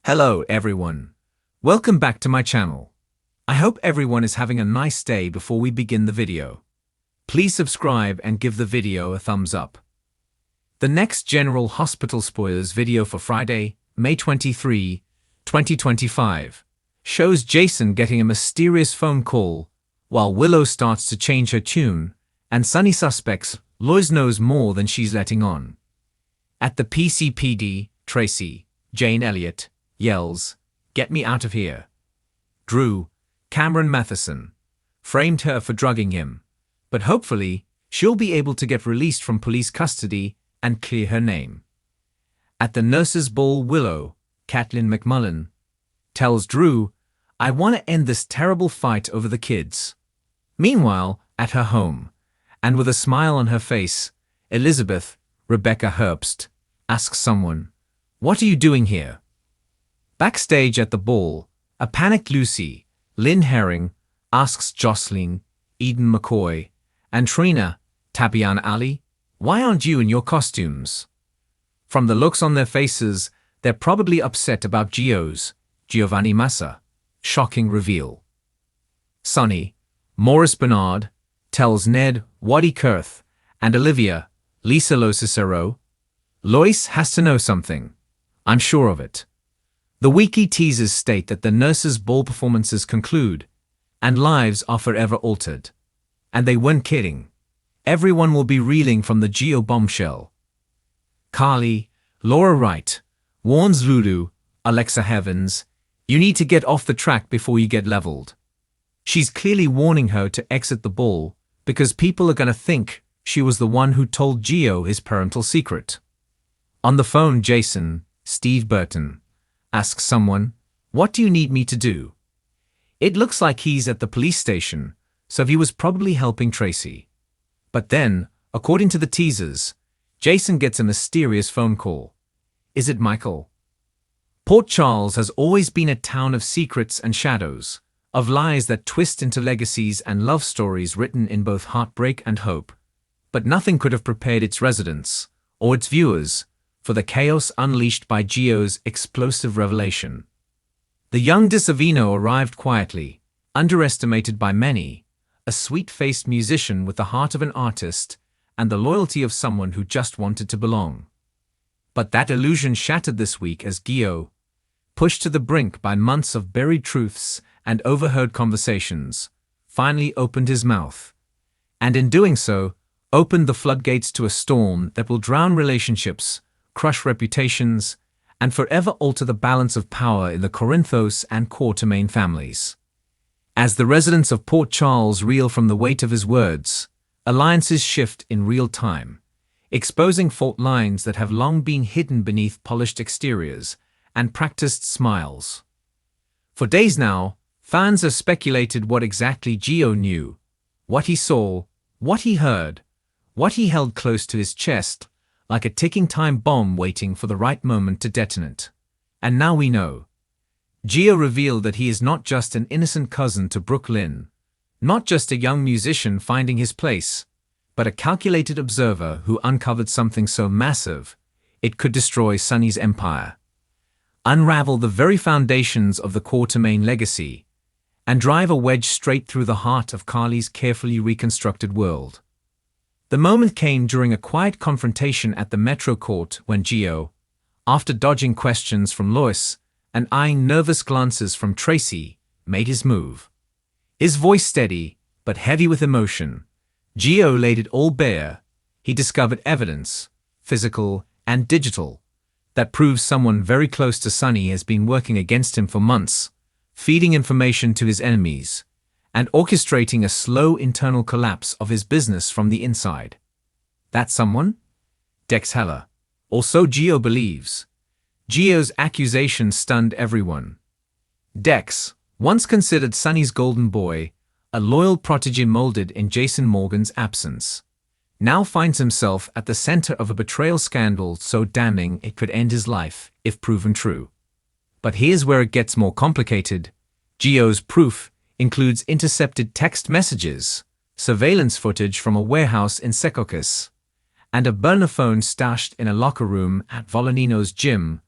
Hello everyone. Welcome back to my channel. I hope everyone is having a nice day before we begin the video. Please subscribe and give the video a thumbs up. The next General Hospital spoilers video for Friday, May 23, 2025, shows Jason getting a mysterious phone call while Willow starts to change her tune and Sunny suspects Lois knows more than she's letting on. At the PCPD, Tracy, Jane Elliott, yells, "Get me out of here." Drew, Cameron Matheson, framed her for drugging him, but hopefully she'll be able to get released from police custody and clear her name. At the nurses' ball, Willow, Kathleen McMullen, tells Drew, "I want to end this terrible fight over the kids." Meanwhile, at her home, and with a smile on her face, Elizabeth, Rebecca Herbst, asks someone, "What are you doing here?" Backstage at the ball, a panicked Lucy, Lynn Herring, asks Jocelyn, Eden McCoy, and Trina, Tabian Ali, "Why aren't you in your costumes?" From the looks on their faces, they're probably upset about Gio's, Giovanni Massa, shocking reveal. Sonny, Maurice Bernard, tells Ned, Waddy Kurth, and Olivia, Lisa Lo Cicero, "Lois has to know something. I'm sure of it." The wiki teasers state that the nurses' ball performances conclude, and lives are forever altered. And they weren't kidding. Everyone will be reeling from the Gio bombshell. Carly, Laura Wright, warns Lulu, Alexa Heavens, "You need to get off the track before you get leveled." She's clearly warning her to exit the ball because people are going to think she was the one who told Gio his parental secret. On the phone, Jason, Steve Burton, asks someone, "What do you need me to do?" It looks like he's at the police station, so he was probably helping Tracy. But then, according to the teasers, Jason gets a mysterious phone call. Is it Michael? Port Charles has always been a town of secrets and shadows, of lies that twist into legacies and love stories written in both heartbreak and hope. But nothing could have prepared its residents, or its viewers, for the chaos unleashed by Gio's explosive revelation. The young DiSavino arrived quietly, underestimated by many, a sweet-faced musician with the heart of an artist and the loyalty of someone who just wanted to belong. But that illusion shattered this week as Gio, pushed to the brink by months of buried truths and overheard conversations, finally opened his mouth. And in doing so, opened the floodgates to a storm that will drown relationships, crush reputations, and forever alter the balance of power in the Corinthos and Quartermain families. As the residents of Port Charles reel from the weight of his words, alliances shift in real time, exposing fault lines that have long been hidden beneath polished exteriors and practiced smiles. For days now, fans have speculated what exactly Gio knew, what he saw, what he heard, what he held close to his chest, like a ticking time bomb waiting for the right moment to detonate. And now we know. Gio revealed that he is not just an innocent cousin to Brooklyn, not just a young musician finding his place, but a calculated observer who uncovered something so massive it could destroy Sunny's empire, unravel the very foundations of the Quartermain legacy, and drive a wedge straight through the heart of Carly's carefully reconstructed world. The moment came during a quiet confrontation at the Metro Court when Gio, after dodging questions from Lois and eyeing nervous glances from Tracy, made his move. His voice steady, but heavy with emotion, Gio laid it all bare. He discovered evidence, physical and digital, that proves someone very close to Sunny has been working against him for months, feeding information to his enemies, and orchestrating a slow internal collapse of his business from the inside. That someone? Dex Heller. Or so Gio believes. Gio's accusation stunned everyone. Dex, once considered Sunny's golden boy, a loyal protege molded in Jason Morgan's absence, now finds himself at the center of a betrayal scandal so damning it could end his life if proven true. But here's where it gets more complicated. Gio's proof includes intercepted text messages, surveillance footage from a warehouse in Secaucus, and a burner phone stashed in a locker room at Volanino's gym,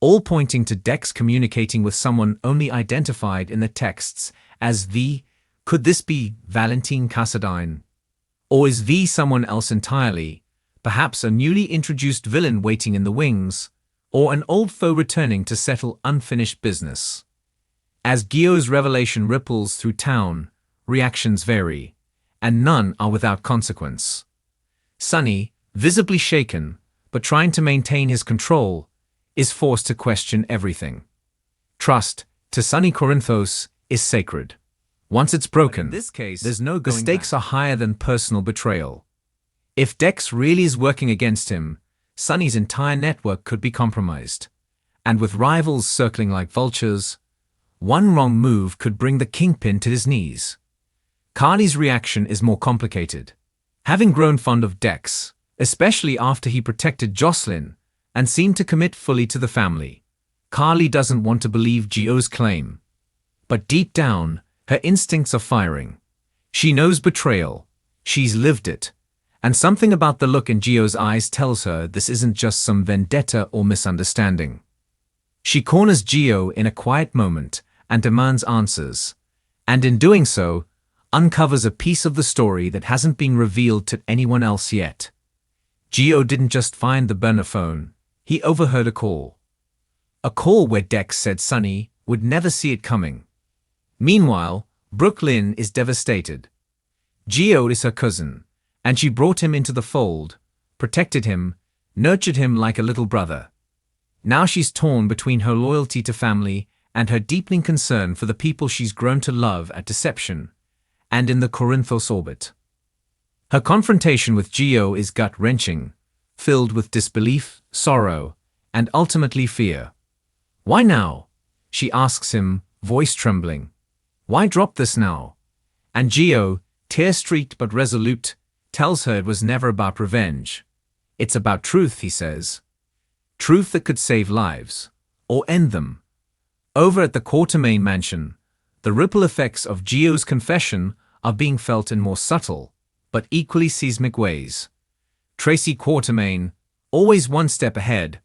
all pointing to Dex communicating with someone only identified in the texts as V. Could this be Valentine Cassadine? Or is V someone else entirely, perhaps a newly introduced villain waiting in the wings, or an old foe returning to settle unfinished business? As Gio's revelation ripples through town, reactions vary, and none are without consequence. Sunny, visibly shaken, but trying to maintain his control, is forced to question everything. Trust, to Sunny Corinthos, is sacred. Once it's broken, in this case, there's no going back. The stakes are higher than personal betrayal. If Dex really is working against him, Sunny's entire network could be compromised. And with rivals circling like vultures, one wrong move could bring the kingpin to his knees. Carly's reaction is more complicated. Having grown fond of Dex, especially after he protected Jocelyn and seemed to commit fully to the family, Carly doesn't want to believe Gio's claim. But deep down, her instincts are firing. She knows betrayal. She's lived it. And something about the look in Gio's eyes tells her this isn't just some vendetta or misunderstanding. She corners Gio in a quiet moment and demands answers, and in doing so, uncovers a piece of the story that hasn't been revealed to anyone else yet. Gio didn't just find the burner phone, he overheard a call. A call where Dex said Sunny would never see it coming. Meanwhile, Brooklyn is devastated. Gio is her cousin, and she brought him into the fold, protected him, nurtured him like a little brother. Now she's torn between her loyalty to family and her deepening concern for the people she's grown to love at Deception and in the Corinthos orbit. Her confrontation with Gio is gut-wrenching, filled with disbelief, sorrow, and ultimately fear. Why now? She asks him, voice trembling. Why drop this now? And Gio, tear-streaked but resolute, tells her it was never about revenge. It's about truth, he says. Truth that could save lives, or end them. Over at the Quartermain mansion, the ripple effects of Gio's confession are being felt in more subtle, but equally seismic ways. Tracy Quartermain, always one step ahead,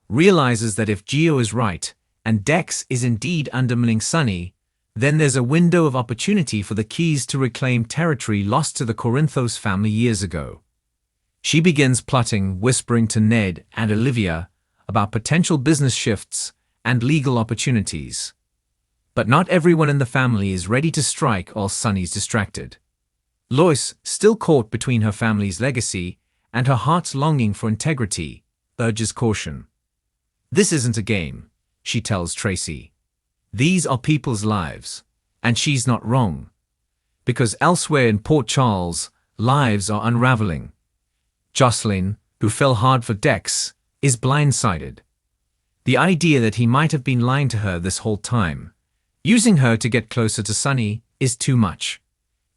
realizes that if Gio is right, and Dex is indeed undermining Sunny, then there's a window of opportunity for the Keys to reclaim territory lost to the Corinthos family years ago. She begins plotting, whispering to Ned and Olivia about potential business shifts and legal opportunities. But not everyone in the family is ready to strike while Sunny's distracted. Lois, still caught between her family's legacy and her heart's longing for integrity, urges caution. This isn't a game, she tells Tracy. These are people's lives, and she's not wrong. Because elsewhere in Port Charles, lives are unraveling. Jocelyn, who fell hard for Dex, is blindsided. The idea that he might have been lying to her this whole time, using her to get closer to Sunny, is too much.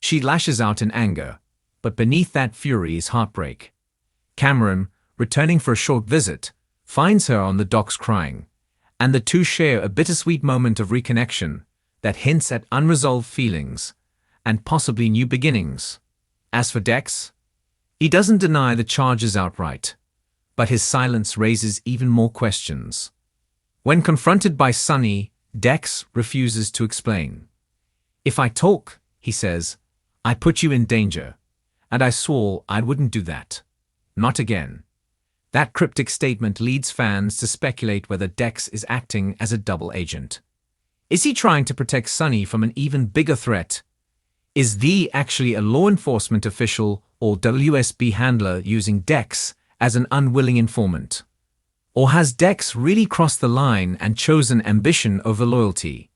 She lashes out in anger, but beneath that fury is heartbreak. Cameron, returning for a short visit, finds her on the docks crying, and the two share a bittersweet moment of reconnection that hints at unresolved feelings and possibly new beginnings. As for Dex, he doesn't deny the charges outright, but his silence raises even more questions. When confronted by Sunny, Dex refuses to explain. If I talk, he says, I put you in danger, and I swore I wouldn't do that. Not again. That cryptic statement leads fans to speculate whether Dex is acting as a double agent. Is he trying to protect Sunny from an even bigger threat? Is V actually a law enforcement official or WSB handler using Dex as an unwilling informant? Or has Dex really crossed the line and chosen ambition over loyalty?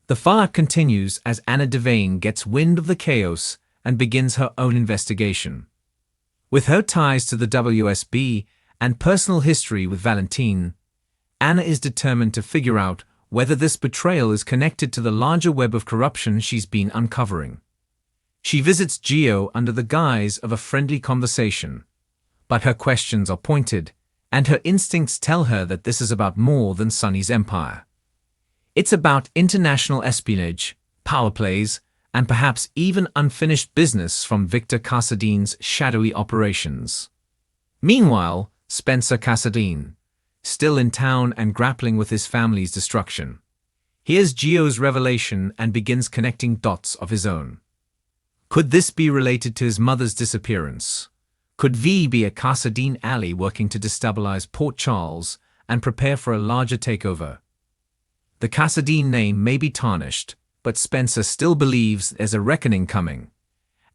The fallout continues as Anna Devane gets wind of the chaos and begins her own investigation. With her ties to the WSB and personal history with Valentine, Anna is determined to figure out whether this betrayal is connected to the larger web of corruption she's been uncovering. She visits Gio under the guise of a friendly conversation, but her questions are pointed, and her instincts tell her that this is about more than Sunny's empire. It's about international espionage, power plays, and perhaps even unfinished business from Victor Cassadine's shadowy operations. Meanwhile, Spencer Cassadine, still in town and grappling with his family's destruction. Here's Gio's revelation and begins connecting dots of his own. Could this be related to his mother's disappearance? Could V be a Casadine ally working to destabilize Port Charles and prepare for a larger takeover? The Casadine name may be tarnished, but Spencer still believes there's a reckoning coming.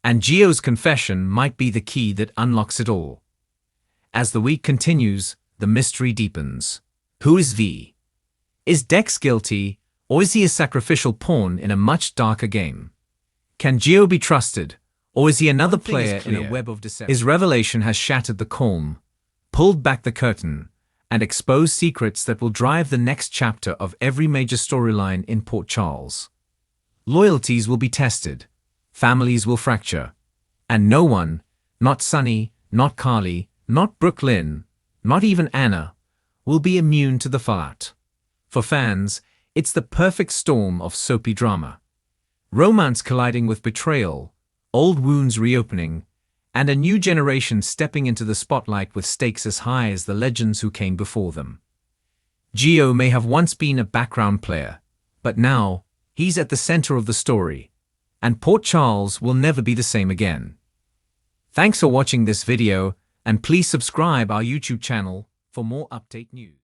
And Gio's confession might be the key that unlocks it all. As the week continues, the mystery deepens. Who is V? Is Dex guilty, or is he a sacrificial pawn in a much darker game? Can Gio be trusted, or is he another player in a web of deception? His revelation has shattered the calm, pulled back the curtain, and exposed secrets that will drive the next chapter of every major storyline in Port Charles. Loyalties will be tested, families will fracture, and no one, not Sunny, not Carly, not Brooklyn, not even Anna, will be immune to the fallout. For fans, it's the perfect storm of soapy drama. Romance colliding with betrayal, old wounds reopening, and a new generation stepping into the spotlight with stakes as high as the legends who came before them. Gio may have once been a background player, but now he's at the center of the story, and Port Charles will never be the same again. Thanks for watching this video, and please subscribe our YouTube channel for more update news.